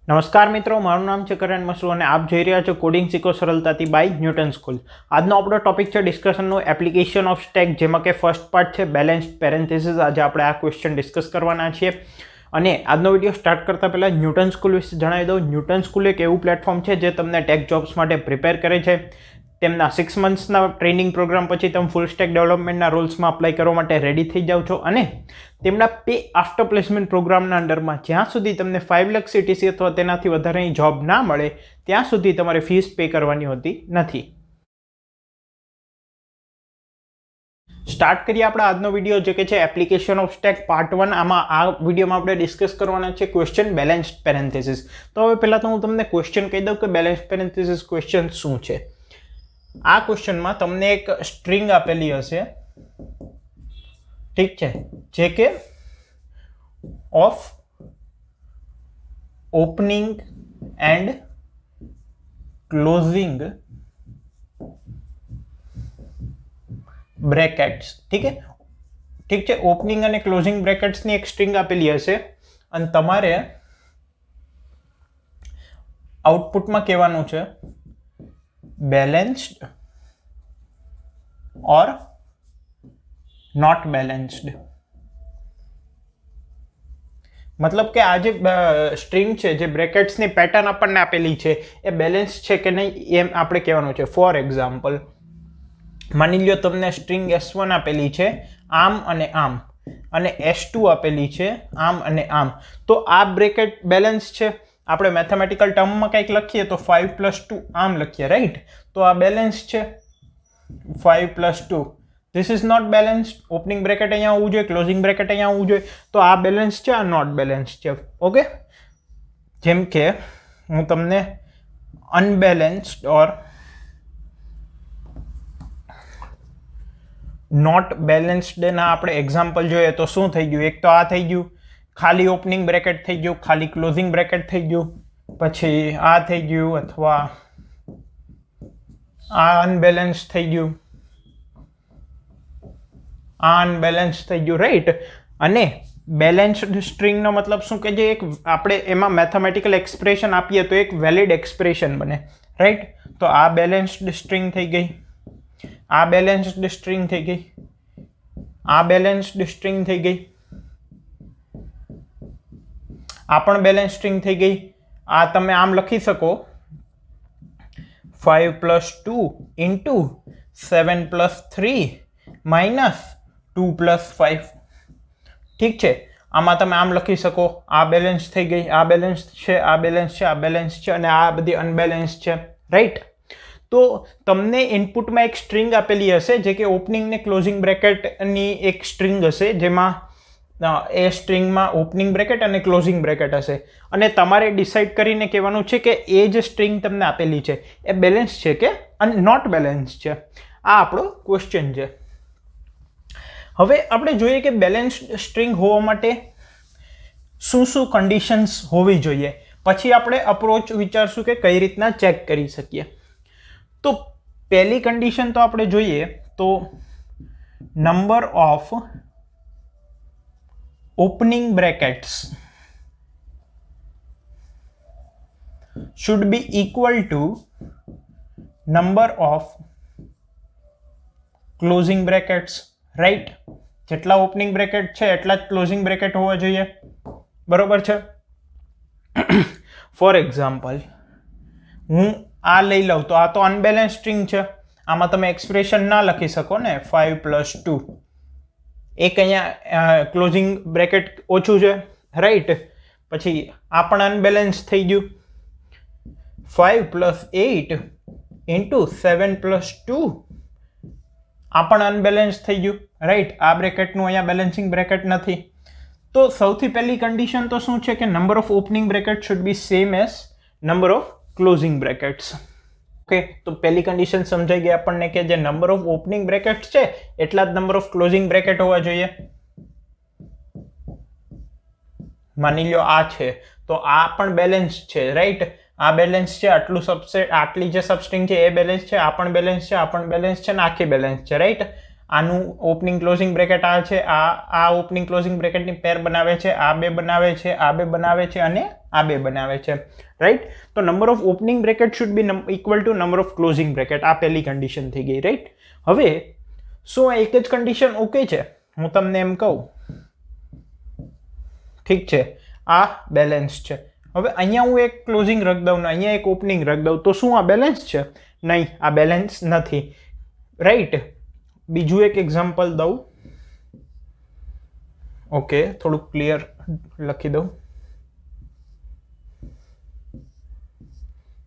નમસ્કાર મિત્રો, મારું નામ છે કરણ મસરૂ અને આપ જોઈ રહ્યા છો કોડિંગ શીખો સરળતાથી બાય ન્યૂટન સ્કૂલ. આજનો આપણો ટોપિક છે ડિસ્કશનનું એપ્લિકેશન ઓફ સ્ટેક, જેમાં કે ફર્સ્ટ પાર્ટ છે બેલેન્સ્ડ પેરેન્થેસિસ. આજે આપણે આ ક્વેશ્ચન ડિસ્કસ કરવાના છીએ અને આજનો વિડીયો સ્ટાર્ટ કરતાં પહેલાં ન્યૂટન સ્કૂલ વિશે જણાવી દઉં. ન્યૂટન સ્કૂલ એક એવું પ્લેટફોર્મ છે જે તમને ટેક જોબ્સ માટે પ્રિપેર કરે છે. તેમના 6 મંથ્સના ટ્રેનિંગ પ્રોગ્રામ પછી તમે ફૂલ સ્ટેક ડેવલપમેન્ટના રોલ્સમાં અપ્લાય કરવા માટે રેડી થઈ જાઓ છો અને તેમના પે આફ્ટર પ્લેસમેન્ટ પ્રોગ્રામના અંડરમાં જ્યાં સુધી તમને 5 લાખ CTC અથવા તેનાથી વધારેની જોબ ના મળે ત્યાં સુધી તમારે ફીસ પે કરવાની હોતી નથી. સ્ટાર્ટ કરીએ આપણે આજનો વિડીયો, જે કે છે એપ્લિકેશન ઓફ સ્ટેક પાર્ટ 1. આમાં આ વિડીયોમાં આપણે ડિસ્કસ કરવાના છે ક્વેશ્ચન બેલેન્સ્ડ પેરેન્થેસિસ. તો હવે પહેલાં તો હું તમને ક્વેશ્ચન કહી દઉં કે બેલેન્સ્ડ પેરેન્થેસિસ ક્વેશ્ચન શું છે. આ ક્વેશ્ચનમાં તમને એક સ્ટ્રિંગ આપેલી હશે, ઠીક છે, જે કે of opening and closing brackets. ઠીક છે, ઓપનિંગ અને ક્લોઝિંગ બ્રેકેટ્સની એક સ્ટ્રિંગ આપેલી હશે અને તમારે આઉટપુટમાં કહેવાનું છે બેલેન્સ્ડ ઓર નોટ બેલેન્સ્ડ. મતલબ કે આ જે સ્ટ્રિંગ છે, જે બ્રેકેટ્સની પેટર્ન આપણને આપેલી છે, એ બેલેન્સ છે કે નહીં એમ આપણે કહેવાનું છે. ફોર એક્ઝામ્પલ, માની લો તમને સ્ટ્રિંગ S1 આપેલી છે આમ અને આમ, અને S2 આપેલી છે આમ અને આમ. તો આ બ્રેકેટ બેલેન્સ છે. આપણે મેથેમેટિકલ ટર્મમાં કંઈક લખીએ તો 5 + 2 આમ લખીએ, રાઈટ? તો આ બેલેન્સ છે 5 + 2. This is not balanced. Opening bracket અહીંયા આવવું જોઈએ, ક્લોઝિંગ બ્રેકેટ અહીંયા આવવું જોઈએ. તો આ બેલેન્સ છે, આ નોટ બેલેન્સ છે. ઓકે, જેમ કે હું તમને અનબેલેન્સ્ડ ઓર નોટ બેલેન્સ્ડ ના આપણે એક્ઝામ્પલ જોઈએ તો શું થઈ ગયું? એક તો આ થઈ ગયું, ખાલી ઓપનિંગ બ્રેકેટ થઈ ગયું, ખાલી ક્લોઝિંગ બ્રેકેટ થઈ ગયું, પછી આ થઈ ગયું, અથવા આ અનબેલેન્સ થઈ ગયું, આ અનબેલેન્સ થઈ ગયું, રાઈટ? અને બેલેન્સ્ડ સ્ટ્રિંગનો મતલબ શું કે જે એક આપણે એમાં મેથેમેટિકલ એક્સપ્રેશન આપીએ તો એક વેલિડ એક્સપ્રેશન બને, રાઈટ? તો આ બેલેન્સ્ડ સ્ટ્રિંગ થઈ ગઈ, આ બેલેન્સ્ડ સ્ટ્રિંગ થઈ ગઈ, આ બેલેન્સ્ડ સ્ટ્રિંગ થઈ ગઈ, આ પણ બેલેન્સ સ્ટ્રિંગ થઈ ગઈ. આ તમે આમ લખી શકો 5 + 2 into 7 + 3 minus 2 + 5. ઠીક છે, આમાં તમે આમ લખી શકો. આ બેલેન્સ થઈ ગઈ, આ બેલેન્સ છે, આ બેલેન્સ છે, આ બેલેન્સ છે, અને આ બધી અનબેલેન્સ છે, રાઈટ? તો તમને ઇનપુટમાં એક સ્ટ્રિંગ આપેલી હશે, જે કે ઓપનિંગ ને ક્લોઝિંગ બ્રેકેટની એક સ્ટ્રિંગ હશે, જેમાં એ સ્ટ્રિંગમાં ઓપનિંગ બ્રેકેટ અને ક્લોઝિંગ બ્રેકેટ હશે, અને તમારે ડિસાઇડ કરીને કહેવાનું છે કે એ જે સ્ટ્રિંગ તમને આપેલી છે એ બેલેન્સ છે કે નોટ બેલેન્સ છે. આ આપણો ક્વેશ્ચન છે. હવે આપણે જોઈએ કે બેલેન્સ્ડ સ્ટ્રિંગ હોવા માટે શું શું કન્ડિશન્સ હોવી જોઈએ, પછી આપણે અપ્રોચ વિચારશું કે કઈ રીતના ચેક કરી શકીએ. તો પહેલી કન્ડિશન તો આપણે જોઈએ તો number of opening brackets should be equal to number of closing brackets, right? જેટલા ઓપનિંગ બ્રેકેટ છે એટલા જ ક્લોઝિંગ બ્રેકેટ હોવા જોઈએ, બરોબર છે? ફોર એક્ઝામ્પલ, હું આ લઈ લઉં તો આ તો અનબેલેન્સ સ્ટ્રિંગ છે, આમાં તમે એક્સપ્રેશન ના લખી શકો ને. 5 + 2, એક અહીંયા ક્લોઝિંગ બ્રેકેટ ઓછું છે, રાઈટ? પછી આ પણ અનબેલેન્સ થઈ ગયું. 5 + 8 into 7 + 2, આ પણ અનબેલેન્સ થઈ ગયું, રાઈટ? આ બ્રેકેટનું અહીંયા બેલેન્સિંગ બ્રેકેટ નથી. તો સૌથી પહેલી કન્ડિશન તો શું છે કે number of opening bracket should be same as number of closing brackets. Okay, તો પહેલી કન્ડિશન સમજાઈ ગઈ આપણને કે જે નંબર ઓફ ઓપનિંગ બ્રેકેટ છે એટલા જ નંબર ઓફ ક્લોઝિંગ બ્રેકેટ હોવા જોઈએ. માની લો આ છે તો આ પણ બેલેન્સ છે, રાઈટ? આ બેલેન્સ છે, આટલું સબસેટ, આટલી જે સબસ્ટ્રિંગ છે એ બેલેન્સ છે, આ પણ બેલેન્સ છે, આ પણ બેલેન્સ છે, ને આખી બેલેન્સ છે, રાઈટ? આનું ઓપનિંગ ક્લોઝિંગ બ્રેકેટ આ છે, આ ઓપનિંગ ક્લોઝિંગ બ્રેકેટની પેર બનાવે છે, આ બે બનાવે છે, આ બે બનાવે છે અને આ બે બનાવે છે, રાઈટ. તો number of opening bracket should be equal to number of closing bracket. આ પહેલી કન્ડિશન થઈ ગઈ, રાઈટ. હવે શું આ એક જ કન્ડિશન ઓકે છે? હું તમને એમ કહું, ઠીક છે, આ બેલેન્સ છે. હવે અહીંયા હું એક ક્લોઝિંગ રખ દઉં ને અહીંયા એક ઓપનિંગ રખ દઉં, તો શું આ બેલેન્સ છે? નહીં, આ બેલેન્સ નથી, રાઈટ. બીજું એક એક્ઝામ્પલ દઉં. ઓકે, થોડુંક ક્લિયર લખી દઉં.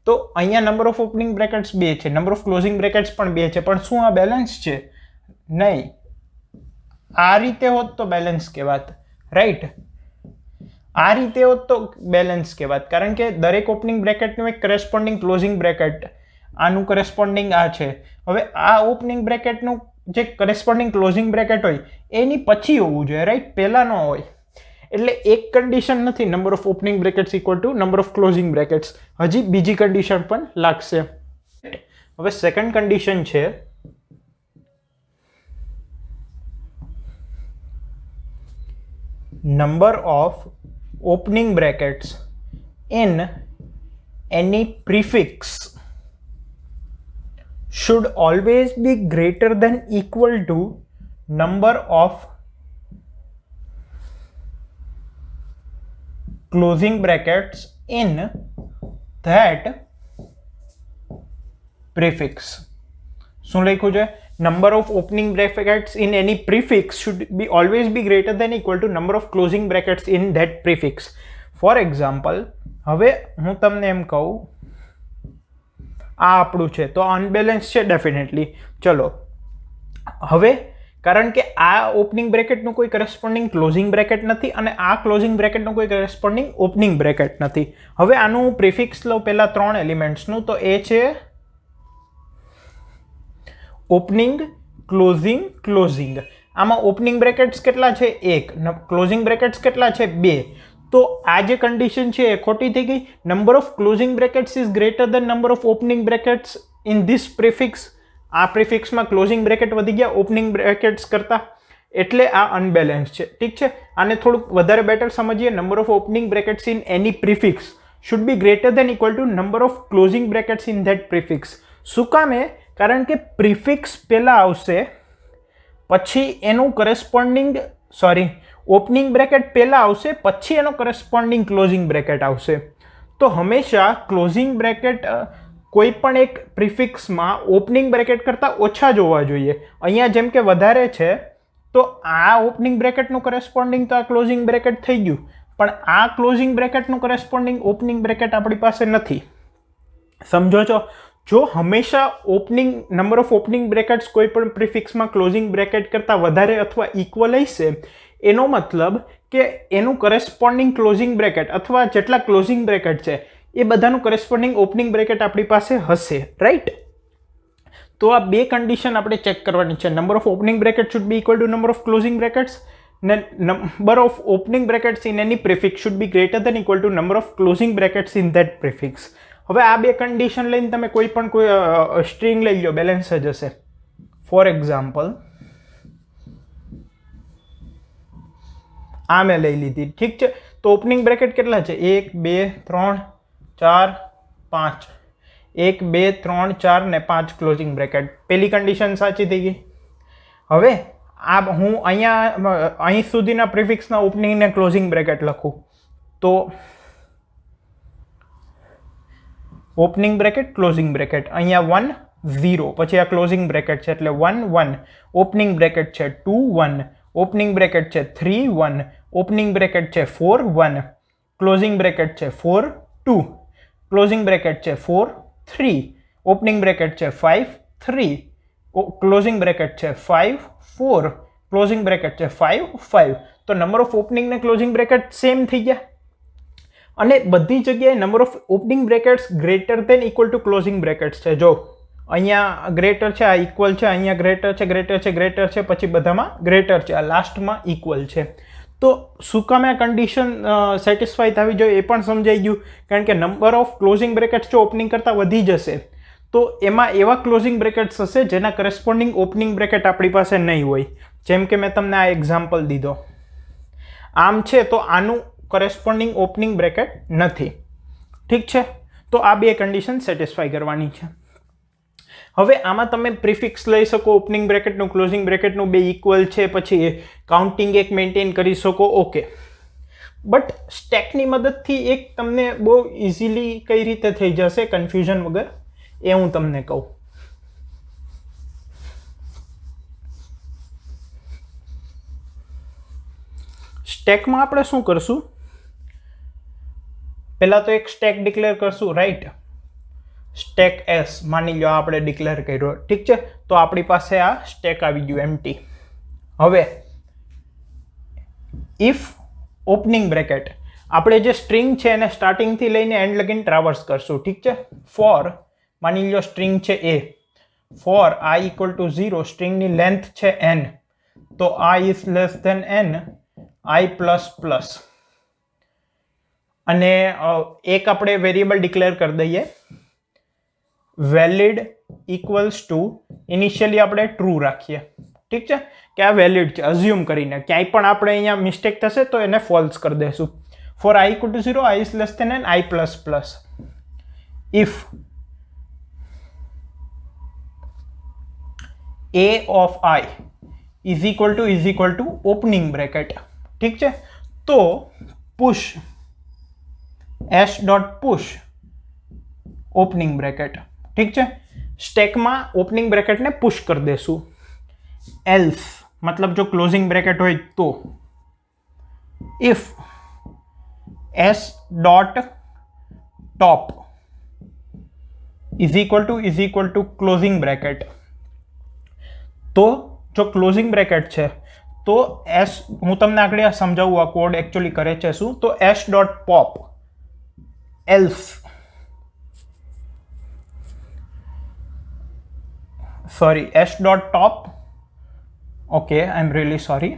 તો અહીંયા નંબર ઓફ ઓપનિંગ બ્રેકેટ્સ 2 છે, નંબર ઓફ ક્લોઝિંગ બ્રેકેટ્સ પણ 2 છે, પણ શું આ બેલેન્સ છે? નહીં. આ રીતે હોત તો બેલેન્સ કહેવાત, રાઈટ. આ રીતે હોત તો બેલેન્સ કહેવાત, કારણ કે દરેક ઓપનિંગ બ્રેકેટનું એક કરેસ્પોન્ડિંગ ક્લોઝિંગ બ્રેકેટ, આનું કરેસ્પોન્ડિંગ આ છે. હવે આ ઓપનિંગ બ્રેકેટનું જે કરેસ્પોન્ડિંગ ક્લોઝિંગ બ્રેકેટ હોય એની પછી હોવું જોઈએ, રાઈટ, પહેલાં ન હોય. એટલે એક કન્ડિશન નથી number of opening brackets equal to number of closing brackets, હજી બીજી કન્ડિશન પણ લાગશે. હવે સેકન્ડ કન્ડિશન છે number of opening brackets in any prefix should always be greater than equal to number of closing brackets in that prefix. શું લખ્યું છે? Number of opening brackets in any prefix should be always be greater than equal to number of closing brackets in that prefix. For example, હવે હું તમને એમ કહું, આ આપણું છે તો અનબેલેન્સ છે ડેફિનેટલી. ચલો, હવે કારણ કે આ ઓપનિંગ બ્રેકેટનું કોઈ કરસ્પોન્ડિંગ ક્લોઝિંગ બ્રેકેટ નથી અને આ ક્લોઝિંગ બ્રેકેટનું કોઈ કરસ્પોન્ડિંગ ઓપનિંગ બ્રેકેટ નથી. હવે આનું પ્રિફિક્સ લઉં પહેલા 3 એલિમેન્ટ્સનું, તો એ છે ઓપનિંગ, ક્લોઝિંગ, ક્લોઝિંગ. આમાં ઓપનિંગ બ્રેકેટ્સ કેટલા છે? 1. ક્લોઝિંગ બ્રેકેટ્સ કેટલા છે? 2. તો આ જે કન્ડિશન છે એ ખોટી થઈ ગઈ. Number of closing brackets is greater than number of opening brackets in this prefix. આ પ્રિફિક્સમાં ક્લોઝિંગ બ્રેકેટ વધી ગયા ઓપનિંગ બ્રેકેટ્સ કરતા, એટલે આ અનબેલેન્સ છે, ઠીક છે. આને થોડુંક વધારે બેટર સમજીએ. Number of opening brackets in any prefix should be greater than equal to number of closing brackets in that prefix. શું કામે? કારણ કે પ્રિફિક્સ પહેલાં આવશે, પછી એનું કરસ્પોન્ડિંગ ઓપનિંગ બ્રેકેટ પહેલાં આવશે, પછી એનો કરસ્પોન્ડિંગ ક્લોઝિંગ બ્રેકેટ આવશે. તો હંમેશા ક્લોઝિંગ બ્રેકેટ કોઈ પણ એક પ્રિફિક્સમાં ઓપનિંગ બ્રેકેટ કરતાં ઓછા જોવા જોઈએ. અહીંયા જેમ કે વધારે છે, તો આ ઓપનિંગ બ્રેકેટનું કરસ્પોન્ડિંગ તો આ ક્લોઝિંગ બ્રેકેટ થઈ ગયું, પણ આ ક્લોઝિંગ બ્રેકેટનું કરસ્પોન્ડિંગ ઓપનિંગ બ્રેકેટ આપણી પાસે નથી. સમજો છો? જો હંમેશા નંબર ઓફ ઓપનિંગ બ્રેકેટ્સ કોઈ પણ પ્રિફિક્સમાં ક્લોઝિંગ બ્રેકેટ કરતાં વધારે અથવા ઇક્વલ હશે, એનો મતલબ કે એનું કરસ્પોન્ડિંગ ક્લોઝિંગ બ્રેકેટ અથવા જેટલા ક્લોઝિંગ બ્રેકેટ છે એ બધાનું કરસ્પોન્ડિંગ ઓપનિંગ બ્રેકેટ આપણી પાસે હશે, રાઈટ. તો આ બે કન્ડિશન આપણે ચેક કરવાની છે. Number of opening bracket should be equal to number of closing brackets, ને number of opening brackets in any prefix should be greater than equal to number of closing brackets in that prefix. હવે આ બે condition લઈને તમે કોઈ string લઈ લો, balance જ હશે. ફોર એક્ઝામ્પલ, આ મેં લઈ લીધી, ઠીક છે. તો ઓપનિંગ બ્રેકેટ કેટલા છે? 1 2 3 4 5. 1 2 3 4 ને 5 ક્લોઝિંગ બ્રેકેટ. પહેલી કન્ડિશન સાચી થઈ ગઈ. હવે આ હું અહીં સુધીના પ્રિફિક્સના ઓપનિંગ ને ક્લોઝિંગ બ્રેકેટ લખું, તો ઓપનિંગ બ્રેકેટ, ક્લોઝિંગ બ્રેકેટ, અહીંયા 1 0, પછી આ ક્લોઝિંગ બ્રેકેટ છે એટલે 1 1, ઓપનિંગ બ્રેકેટ છે 2 1, ઓપનિંગ બ્રેકેટ છે 3 1, ઓપનિંગ બ્રેકેટ છે 4 1, ક્લોઝિંગ બ્રેકેટ છે 4 2, ક્લોઝિંગ બ્રેકેટ છે 4 3, ઓપનિંગ બ્રેકેટ છે 5 3, ક્લોઝિંગ બ્રેકેટ છે 5 4, ક્લોઝિંગ બ્રેકેટ છે 5 5. તો નંબર ઓફ ઓપનિંગ ને ક્લોઝિંગ બ્રેકેટ સેમ થઈ ગયા, અને બધી જગ્યાએ number of opening brackets greater than equal two closing brackets છે. જો અહીંયા ગ્રેટર છે, આ ઇક્વલ છે, અહીંયા ગ્રેટર છે, ગ્રેટર છે, ગ્રેટર છે, પછી બધામાં ગ્રેટર છે, આ લાસ્ટમાં ઇક્વલ છે. તો શું કામે આ કન્ડિશન સેટિસ્ફાઈ થવી જોઈએ એ પણ સમજાઈ ગયું, કારણ કે નંબર ઓફ ક્લોઝિંગ બ્રેકેટ્સ જો ઓપનિંગ કરતાં વધી જશે તો એમાં એવા ક્લોઝિંગ બ્રેકેટ્સ હશે જેના કરસ્પોન્ડિંગ ઓપનિંગ બ્રેકેટ આપણી પાસે નહીં હોય. જેમ કે મેં તમને આ એક્ઝામ્પલ દીધો. આમ છે તો આનું કરસ્પોન્ડિંગ ઓપનિંગ બ્રેકેટ નથી. ઠીક છે, તો આ બે કન્ડિશન સેટિસ્ફાઈ કરવાની છે. હવે આમાં તમે પ્રિફિક્સ લઈ શકો, ઓપનિંગ બ્રેકેટનું ક્લોઝિંગ બ્રેકેટનું બે ઇક્વલ છે, પછી કાઉન્ટિંગ એક મેન્ટેન કરી શકો. ઓકે, બટ સ્ટેકની મદદથી એક તમને બહુ ઇઝીલી કઈ રીતે થઈ જશે કન્ફ્યુઝન વગર એ હું તમને કહું. સ્ટેકમાં આપણે શું કરશું, પહેલા તો એક સ્ટેક ડિક્લેર કરશું, રાઈટ? સ્ટેક એસ માની લો આપણે ડિક્લેર કર્યો. ઠીક છે, તો આપણી પાસે આ સ્ટેક આવી ગયું એમ્પ્ટી. હવે ઇફ ઓપનિંગ બ્રેકેટ, આપણે જે સ્ટ્રિંગ છે એને સ્ટાર્ટિંગથી લઈને એન્ડ લગીને ટ્રાવર્સ કરશું. ઠીક છે, ફોર માની લો સ્ટ્રિંગ છે એ, ફોર i ઇક્વલ ટુ 0, સ્ટ્રિંગની લેન્થ છે n, તો i is less than n, i plus plus, અને એક આપણે વેરિયેબલ ડિક્લેર કરી દઈએ, વેલિડ ઇક્વલ્સ ટુ, ઇનિશિયલી આપણે ટ્રુ રાખીએ. ઠીક છે, કે આ વેલિડ છે અઝ્યુમ કરીને, ક્યાંય પણ આપણે અહીંયા મિસ્ટેક થશે તો એને ફોલ્સ કરી દઈશું. For i equal to 0, i is less than n, i plus plus. If a of i is equal to opening bracket. ઠીક છે, તો push s dot push opening bracket. ઠીક છે, સ્ટેકમાં ઓપનિંગ બ્રેકેટને પુશ કરી દેશું. એલ્સ મતલબ જો ક્લોઝિંગ બ્રેકેટ હોય તો if s dot top is equal two closing bracket, તો જો ક્લોઝિંગ બ્રેકેટ છે તો એસ, હું તમને આગળ સમજાવું આ કોડ એકચ્યુઅલી કરે છે શું, તો s dot pop else, sorry, s dot top, okay I am really sorry,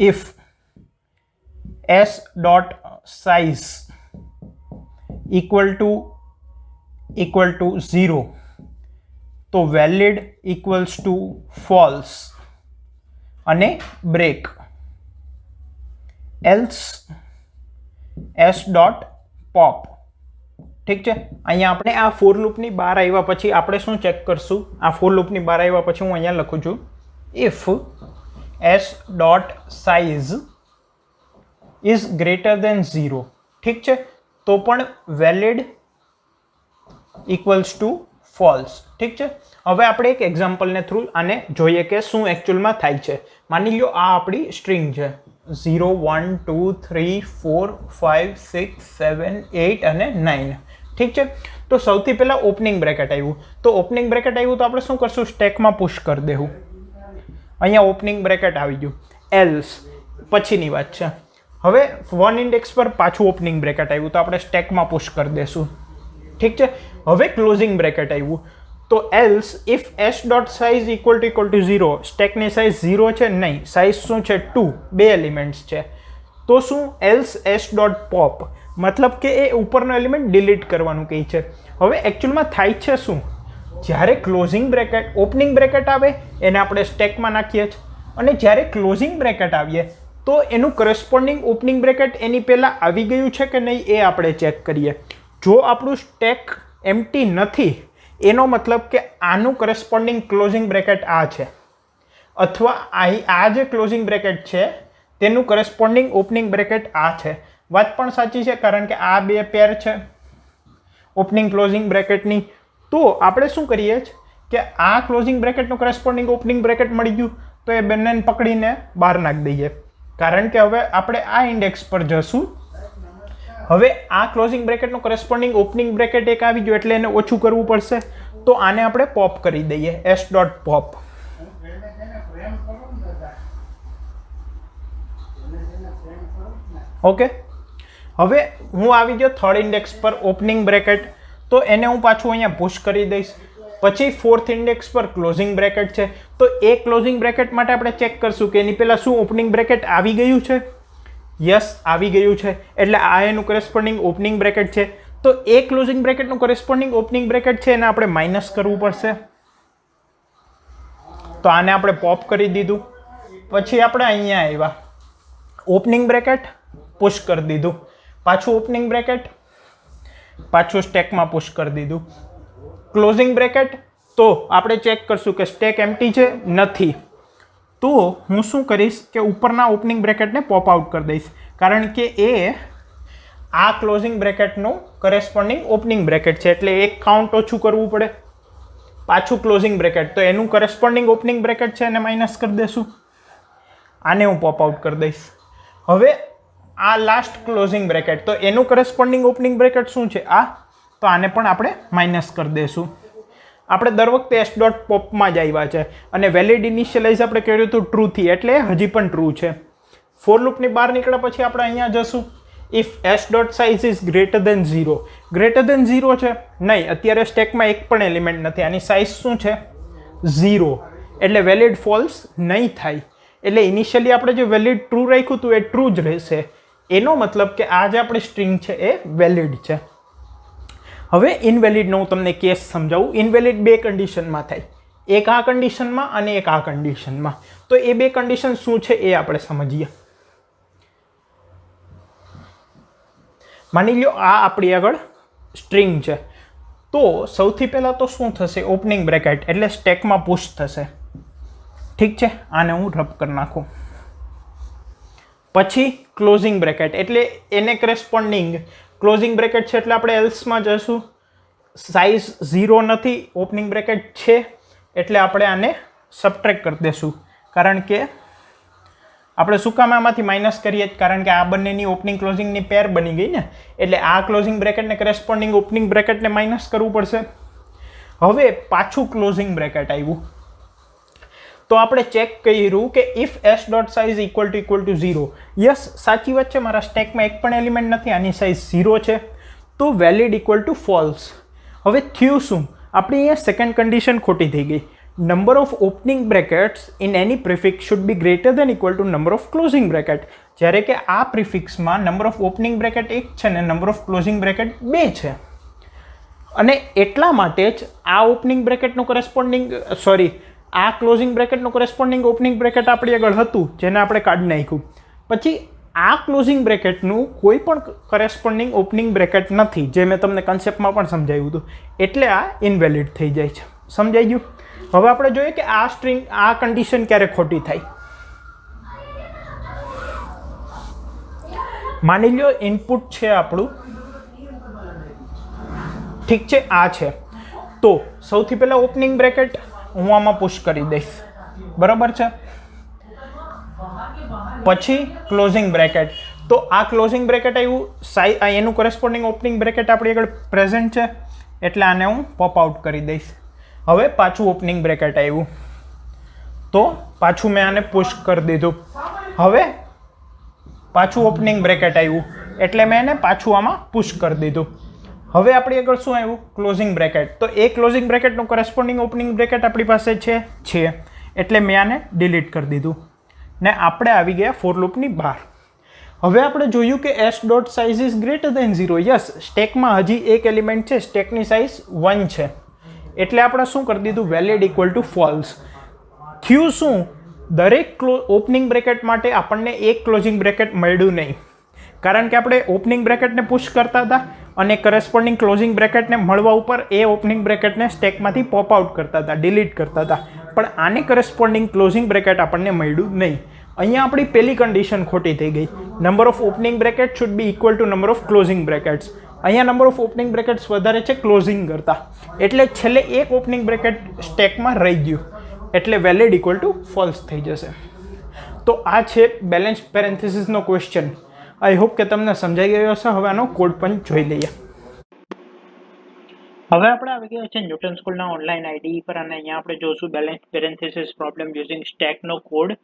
if s dot size equal to 0, તો વેલિડ ઇક્વલ્સ ટુ ફોલ્સ અને break. Else s dot pop. ઠીક છે, અહીંયા આપણે આ ફોર લૂપની બહાર આવ્યા પછી આપણે શું ચેક કરશું, આ ફોર લૂપની બહાર આવ્યા પછી હું અહીંયા લખું છું, if s dot size is greater than 0. ઠીક છે, તો પણ વેલિડ ઇક્વલ્સ ટુ ફોલ્સ. ઠીક છે, હવે આપણે એક એક્ઝામ્પલને થ્રુ આને જોઈએ કે શું એકચ્યુઅલમાં થાય છે. માની લો આ આપણી સ્ટ્રિંગ છે, 0 1 2 3 4 5 6 7 8 અને 9. ઠીક છે, તો સૌથી પહેલાં ઓપનિંગ બ્રેકેટ આવ્યું, તો ઓપનિંગ બ્રેકેટ આવ્યું તો આપણે શું કરશું, સ્ટેકમાં પુશ કરી દેવું. અહીંયા ઓપનિંગ બ્રેકેટ આવી ગયું. એલ્સ પછીની વાત છે. હવે 1 ઇન્ડેક્સ પર પાછું ઓપનિંગ બ્રેકેટ આવ્યું તો આપણે સ્ટેકમાં પુશ કરી દેશું. ઠીક છે, હવે ક્લોઝિંગ બ્રેકેટ આવ્યું, તો else if s dot size equal to 0, સ્ટેકની સાઇઝ 0 છે નહીં, સાઇઝ શું છે 2, બે એલિમેન્ટ્સ છે, તો શું એલ્સ એસ ડોટ પોપ, મતલબ કે એ ઉપરનો એલિમેન્ટ ડિલીટ કરવાનું કહે છે. હવે એકચ્યુઅલમાં થાય છે શું, જ્યારે ક્લોઝિંગ બ્રેકેટ, ઓપનિંગ બ્રેકેટ આવે એને આપણે સ્ટેકમાં નાખીએ છીએ, અને જ્યારે ક્લોઝિંગ બ્રેકેટ આવીએ તો એનું કરસ્પોન્ડિંગ ઓપનિંગ બ્રેકેટ એની પહેલાં આવી ગયું છે કે નહીં એ આપણે ચેક કરીએ. જો આપણું સ્ટેક એમ્પ્ટી નથી એનો મતલબ કે આનું કરસ્પોન્ડિંગ ક્લોઝિંગ બ્રેકેટ આ છે, અથવા આ જે ક્લોઝિંગ બ્રેકેટ છે તેનું કરસ્પોન્ડિંગ ઓપનિંગ બ્રેકેટ આ છે. વાત પણ સાચી છે કારણ કે આ બે પેર છે ઓપનિંગ ક્લોઝિંગ બ્રેકેટની. તો આપણે શું કરીએ કે આ ક્લોઝિંગ બ્રેકેટનું કરસ્પોન્ડિંગ ઓપનિંગ બ્રેકેટ મળી ગયું તો એ બંનેને પકડીને બહાર નાખી દઈએ, કારણ કે હવે આપણે આ ઇન્ડેક્સ પર જશું. હવે આ ક્લોઝિંગ બ્રેકેટનું કરસ્પોન્ડિંગ ઓપનિંગ બ્રેકેટ એક આવી ગયું એટલે એને ઓછું કરવું પડશે, તો આને આપણે પોપ કરી દઈએ, એસ ડોટ પોપ. ઓકે, હવે હું આવી ગયો થર્ડ ઇન્ડેક્સ પર ઓપનિંગ બ્રેકેટ, તો એને હું પાછું અહીંયા પુશ કરી દઈશ. પછી ફોર્થ ઇન્ડેક્સ પર ક્લોઝિંગ બ્રેકેટ છે, તો એ ક્લોઝિંગ બ્રેકેટ માટે આપણે ચેક કરશું કે એની પહેલાં શું ઓપનિંગ બ્રેકેટ આવી ગયું છે. યસ, આવી ગયું છે, એટલે આ એનું કરસ્પોન્ડિંગ ઓપનિંગ બ્રેકેટ છે. તો એ ક્લોઝિંગ બ્રેકેટનું કરેસ્પોન્ડિંગ ઓપનિંગ બ્રેકેટ છે એને આપણે માઇનસ કરવું પડશે. તો આને આપણે પોપ કરી દીધું. પછી આપણે અહીંયા આવ્યા, ઓપનિંગ બ્રેકેટ પુશ કરી દીધું, પાછું ઓપનિંગ બ્રેકેટ, પાછું સ્ટેકમાં પુશ કરી દીધું, ક્લોઝિંગ બ્રેકેટ. તો આપણે ચેક કરશું કે સ્ટેક એમ્પ્ટી છે, નથી. તો હું શું કરીશ કે ઉપરના ઓપનિંગ બ્રેકેટને પોપ આઉટ કરી દઈશ, કારણ કે એ આ ક્લોઝિંગ બ્રેકેટનું કરેસ્પોન્ડિંગ ઓપનિંગ બ્રેકેટ છે, એટલે એક કાઉન્ટ ઓછું કરવું પડે. પાછું ક્લોઝિંગ બ્રેકેટ, તો એનું કરેસ્પોન્ડિંગ ઓપનિંગ બ્રેકેટ છે એને માઇનસ કરી દેશું. આને હું પોપ આઉટ કરી દઈશ. હવે આ લાસ્ટ ક્લોઝિંગ બ્રેકેટ, તો એનું કરેસ્પોન્ડિંગ ઓપનિંગ બ્રેકેટ શું છે? આ. તો આને પણ આપણે માઇનસ કરી દઈશું. આપણે દર વખતે એસ ડોટ પોપમાં જ આવ્યા છે અને વેલિડ ઇનિશિયલાઇઝ આપણે કર્યું હતું ટ્રુથી, એટલે હજી પણ ટ્રુ છે. ફોર લૂપની બહાર નીકળ્યા પછી આપણે અહીંયા જશું. If s dot size is greater than 0. Greater than 0 છે? નહીં, અત્યારે સ્ટેકમાં એક પણ એલિમેન્ટ નથી. આની સાઇઝ શું છે? 0. એટલે વેલિડ ફોલ્સ નહીં થાય. એટલે ઇનિશિયલી આપણે જે વેલિડ ટ્રુ રાખ્યું હતું એ ટ્રુ જ રહેશે. એનો મતલબ કે આ જે આપણી સ્ટ્રિંગ છે એ વેલિડ છે. હવે ઇનવેલિડનો હું તમને કેસ સમજાવું. ઇનવેલિડ બે કન્ડિશનમાં થાય, એક આ કન્ડિશનમાં અને એક આ કન્ડિશનમાં. તો એ બે કન્ડિશન શું છે એ આપણે સમજીએ. માની લો આ આપણી આગળ સ્ટ્રિંગ છે, તો સૌથી પહેલાં તો શું થશે? ઓપનિંગ બ્રેકેટ એટલે સ્ટેકમાં પુશ થશે. ઠીક છે, આને હું રબ કરી નાખું. પછી ક્લોઝિંગ બ્રેકેટ એટલે એને કરેસ્પોન્ડિંગ ક્લોઝિંગ બ્રેકેટ છે, એટલે આપણે એલ્સમાં જશું. સાઇઝ 0 નથી, ઓપનિંગ બ્રેકેટ છે, એટલે આપણે આને સબટ્રેક્ટ કરી દેશું. કારણ કે આપણે શું કામ આમાંથી માઇનસ કરીએ? કારણ કે આ બંનેની ઓપનિંગ ક્લોઝિંગની પેર બની ગઈ ને, એટલે આ ક્લોઝિંગ બ્રેકેટને કરેસ્પોન્ડિંગ ઓપનિંગ બ્રેકેટને માઇનસ કરવું પડશે. હવે પાછું ક્લોઝિંગ બ્રેકેટ આવ્યું, તો આપણે ચેક કર્યું કે if s dot size equal to 0. Yes, સાચી વાત છે, મારા સ્ટેકમાં એક પણ એલિમેન્ટ નથી, આની સાઇઝ 0 છે, તો વેલિડ ઇક્વલ ટુ ફોલ્સ. હવે થયું શું? આપણી અહીંયા સેકન્ડ કન્ડિશન ખોટી થઈ ગઈ. Number of opening brackets in any prefix should be greater than equal to number of closing bracket. જ્યારે કે આ પ્રિફિક્સમાં નંબર ઓફ ઓપનિંગ બ્રેકેટ 1 છે ને નંબર ઓફ ક્લોઝિંગ બ્રેકેટ 2 છે. અને એટલા માટે જ આ ઓપનિંગ બ્રેકેટનું કરેસ્પોન્ડિંગ આ ક્લોઝિંગ બ્રેકેટનું કરેસ્પોન્ડિંગ ઓપનિંગ બ્રેકેટ આપણી આગળ હતું, જેને આપણે કાઢી નાખ્યું. પછી આ ક્લોઝિંગ બ્રેકેટનું કોઈ પણ કરેસ્પોન્ડિંગ ઓપનિંગ બ્રેકેટ નથી, જે મેં તમને કન્સેપ્ટમાં પણ સમજાવ્યું હતું. એટલે આ ઇનવેલિડ થઈ જાય છે. સમજાઈ ગયું? હવે આપણે જોઈએ કે આ સ્ટ્રિંગ આ કન્ડિશન ક્યારે ખોટી થાય. માની લો ઇનપુટ છે આપણું, ઠીક છે, આ છે. તો સૌથી પહેલા ઓપનિંગ બ્રેકેટ હું આમાં પુશ કરી દઈશ, બરાબર છે. પછી ક્લોઝિંગ બ્રેકેટ, તો આ ક્લોઝિંગ બ્રેકેટ આવ્યું, એનું કરેસ્પોન્ડિંગ ઓપનિંગ બ્રેકેટ આપણી આગળ પ્રેઝન્ટ છે, એટલે આને હું પોપ આઉટ કરી દઈશ. હવે પાછું ઓપનિંગ બ્રેકેટ આવ્યું, તો પાછું મેં આને પુશ કરી દીધું. હવે પાછું ઓપનિંગ બ્રેકેટ આવ્યું, એટલે મેં એને પાછું આમાં પુશ કરી દીધું. હવે આપણી આગળ શું આવ્યું? Closing bracket. તો એ ક્લોઝિંગ બ્રેકેટનું કરેસ્પોન્ડિંગ ઓપનિંગ બ્રેકેટ આપણી પાસે છે, એટલે મેં આને ડિલીટ કરી દીધું ને આપણે આવી ગયા ફોર લૂપની બહાર. હવે આપણે જોયું કે S dot size is greater than 0. Yes, સ્ટેકમાં હજી એક એલિમેન્ટ છે, સ્ટેકની સાઇઝ 1 છે, એટલે આપણે શું કરી દીધું? Valid equal to false. થયું શું? દરેક ઓપનિંગ બ્રેકેટ માટે આપણને એક ક્લોઝિંગ બ્રેકેટ મળ્યું નહીં, કારણ કે આપણે ઓપનિંગ બ્રેકેટને પુશ કરતા હતા અને કરેસ્પોન્ડિંગ ક્લોઝિંગ બ્રેકેટને મળવા ઉપર એ ઓપનિંગ બ્રેકેટને સ્ટેકમાંથી પોપ આઉટ કરતા હતા, ડિલીટ કરતા હતા. પણ આને કરેસ્પોન્ડિંગ ક્લોઝિંગ બ્રેકેટ આપણને મળ્યું નહીં. અહીંયા આપણી પહેલી કન્ડિશન ખોટી થઈ ગઈ. Number of opening bracket should be equal to number of closing brackets. અહીંયા નંબર ઓફ ઓપનિંગ બ્રેકેટ્સ વધારે છે ક્લોઝિંગ કરતાં, એટલે છેલ્લે એક ઓપનિંગ બ્રેકેટ સ્ટેકમાં રહી ગયું, એટલે વેલિડ ઇક્વલ ટુ ફોલ્સ થઈ જશે. તો આ છે બેલેન્સ્ડ પેરેન્થેસિસનો ક્વેશ્ચન. આઈ હોપ કે તમને સમજાઈ ગયો હશે. હવે આનો કોડ પણ જોઈ લઈએ. હવે આપણે આવી ગયા છે ન્યૂટન સ્કૂલના ઓનલાઈન આઈડી પર અને અહીંયા આપણે જોશું બેલેન્સ પેરેન્થેસિસ પ્રોબ્લેમ યુઝિંગ સ્ટેકનો કોડ.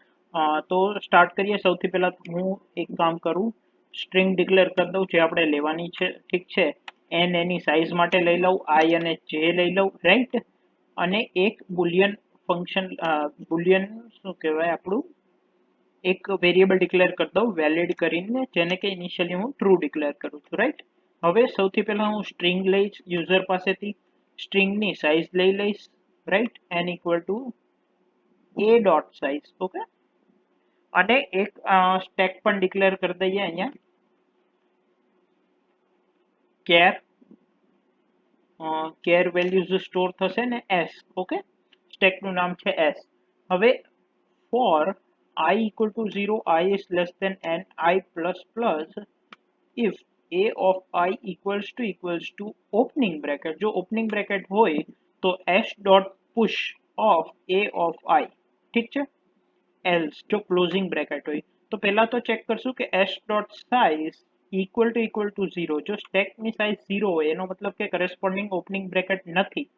તો સ્ટાર્ટ કરીએ. સૌથી પહેલાં હું એક કામ કરું, સ્ટ્રિંગ ડિક્લેર કરી દઉં જે આપણે લેવાની છે, ઠીક છે. એન એની સાઇઝ માટે લઈ લઉં, આઈ અને જે લઈ લઉં, રાઈટ. અને એક બુલિયન ફંક્શન, બુલિયન શું કહેવાય આપણું, એક વેરિયેબલ ડિક્લેર કરી દઉં વેલિડ કરીને, જેને કે ઇનિશિયલી હું ટ્રુ ડિક્લેર કરું છું, રાઈટ. હવે સૌથી પહેલા હું સ્ટ્રિંગ લઈશ યુઝર પાસેથી, સ્ટ્રિંગની સાઇઝ લઈ લઈશ, right, n equal to a dot size, okay, અને એક સ્ટેક પણ ડિક્લેર કરી દઈએ અહીંયા, કેર વેલ્યુઝ સ્ટોર થશે ને s, ઓકે, સ્ટેકનું નામ છે s. હવે for I equal to 0, I is less than n, I plus plus, if a of I equals to opening bracket, જો opening bracket હોય તો s dot push of a of I, ઠીક છે, else જો closing bracket હોય તો પહેલા તો ચેક કરશું કે s dot size equal to 0, જો સ્ટેકની સાઇઝ 0 હોય એનો મતલબ કે corresponding opening bracket નથી,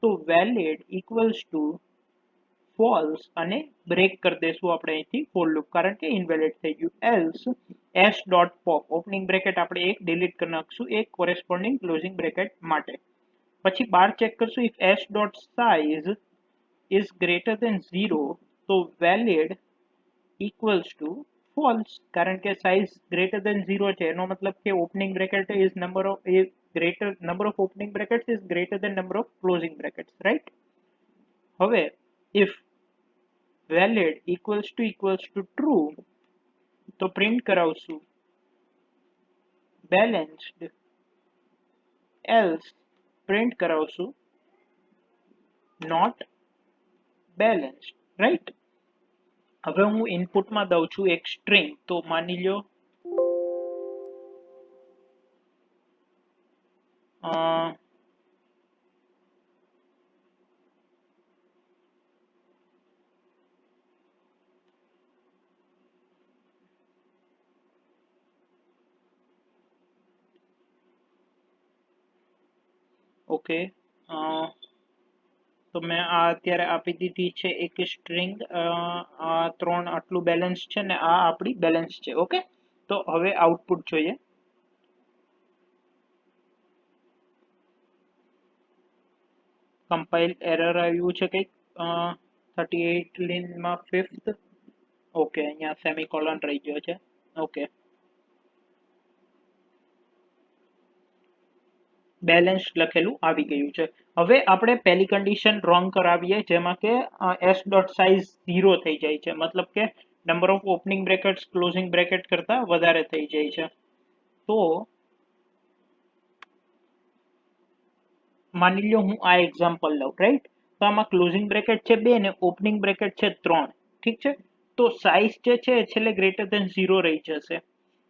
તો valid equals to false અને બ્રેક કરી દેશું આપણે અહીંથી for loop, કારણ કે invalid થઈ ગયું, else s dot pop, opening bracket આપણે એક ડિલીટ કરી નાખશું એક કોરેસ્પોન્ડિંગ ક્લોઝિંગ બ્રેકેટ માટે. પછી બાર ચેક કરશું if s dot size is greater than 0, તો valid equals to false, કારણ કે સાઇઝ greater than 0 છે એનો મતલબ કે opening bracket is number of opening brackets is greater than number of closing brackets, right? હવે if valid equals to true, તો print કરાવશું balanced, else પ્રિન્ટ કરાવશું not balanced, right? હવે હું ઇનપુટમાં દઉં છું એક સ્ટ્રિંગ, તો માની લો ઓકે, તો મેં આ અત્યારે આપી દીધી છે એક સ્ટ્રિંગ, આ 3 આટલું બેલેન્સ છે ને આ આપણી બેલેન્સ છે, ઓકે. તો હવે આઉટપુટ જોઈએ. કમ્પાઇલ એરર આવ્યું છે કંઈક 38 લીનમાં 5th, ઓકે, અહીંયા સેમિકોલન રહી ગયો છે, ઓકે. બેલેન્સ લખેલું આવી ગયું છે. હવે આપણે પહેલી કન્ડિશન રોંગ કરાવીએ, જેમાં કે s ડોટ સાઇઝ 0 થઈ જાય છે, મતલબ કે number of opening brackets closing bracket કરતા વધારે થઈ જાય છે. તો માની લો હું આ એક્ઝામ્પલ લઉં, રાઈટ, તો આમાં ક્લોઝિંગ બ્રેકેટ છે 2 ને ઓપનિંગ બ્રેકેટ છે 3, ઠીક છે. તો સાઇઝ જે છે છેલ્લે ગ્રેટર ધેન 0 રહી જશે,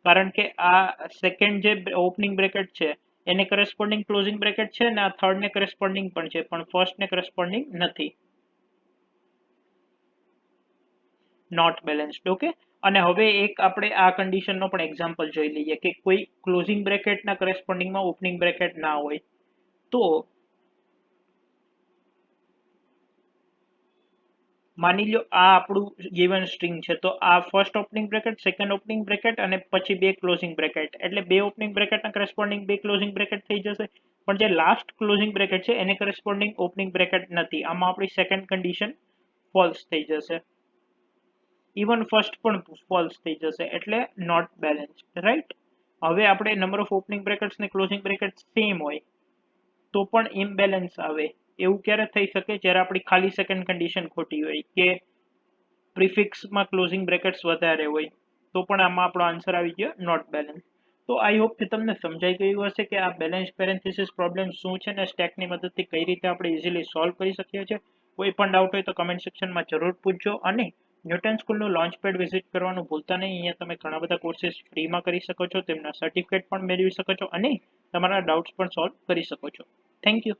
કારણ કે આ સેકન્ડ જે ઓપનિંગ બ્રેકેટ છે એને કરસ્પોન્ડિંગ ક્લોઝિંગ બ્રેકેટ છે ને આ થર્ડ ને કરસ્પોન્ડિંગ પણ છે, પણ ફર્સ્ટ ને કરસ્પોન્ડિંગ નથી, નોટ બેલેન્સ્ડ, ઓકે. અને હવે એક આપણે આ કન્ડિશનનો પણ એક્ઝામ્પલ જોઈ લઈએ કે કોઈ ક્લોઝિંગ બ્રેકેટના કરસ્પોન્ડિંગમાં ઓપનિંગ બ્રેકેટ ના હોય, તો માની લો આ આપણું ગિવન સ્ટ્રિંગ છે, તો આ first opening bracket, second opening bracket અને પછી બે ક્લોઝિંગ બ્રેકેટ, એટલે બે ઓપનિંગ બ્રેકેટના કરસ્પોન્ડિંગ બે ક્લોઝિંગ બ્રેકેટ થઈ જશે, પણ જે લાસ્ટ ક્લોઝિંગ બ્રેકેટ છે એને કરસ્પોન્ડિંગ ઓપનિંગ બ્રેકેટ નથી, આમાં આપણી સેકન્ડ કન્ડિશન ફોલ્સ થઈ જશે, ઇવન ફર્સ્ટ પણ ફોલ્સ થઈ જશે, એટલે નોટ બેલેન્સ્ડ, રાઈટ. હવે આપણે નંબર ઓફ ઓપનિંગ બ્રેકેટ્સ ને ક્લોઝિંગ બ્રેકેટ સેમ હોય તો પણ ઇમ્બેલેન્સ આવે, એવું ક્યારે થઈ શકે જ્યારે આપણી ખાલી સેકન્ડ કન્ડિશન ખોટી હોય કે પ્રિફિક્સમાં ક્લોઝિંગ બ્રેકેટ્સ વધારે હોય, તો પણ આમાં આપણો આન્સર આવી ગયો નોટ બેલેન્સ. તો આઈ હોપ કે તમને સમજાઈ ગયું હશે કે આ બેલેન્સ પેરેન્થેસિસ પ્રોબ્લેમ શું છે ને સ્ટેકની મદદથી કઈ રીતે આપણે ઇઝીલી સોલ્વ કરી શકીએ છીએ. કોઈ પણ ડાઉટ હોય તો કમેન્ટ સેક્શનમાં જરૂર પૂછજો, અને ન્યૂટન સ્કૂલનું લોન્ચપેડ વિઝિટ કરવાનું ભૂલતા નહીં. અહીંયા તમે ઘણા બધા કોર્सेस ફ્રીમાં કરી શકો છો, તેમના સર્ટિફિકેટ પણ મેળવી શકો છો અને તમારા ડાઉટ્સ પણ સોલ્વ કરી શકો છો. Thank you.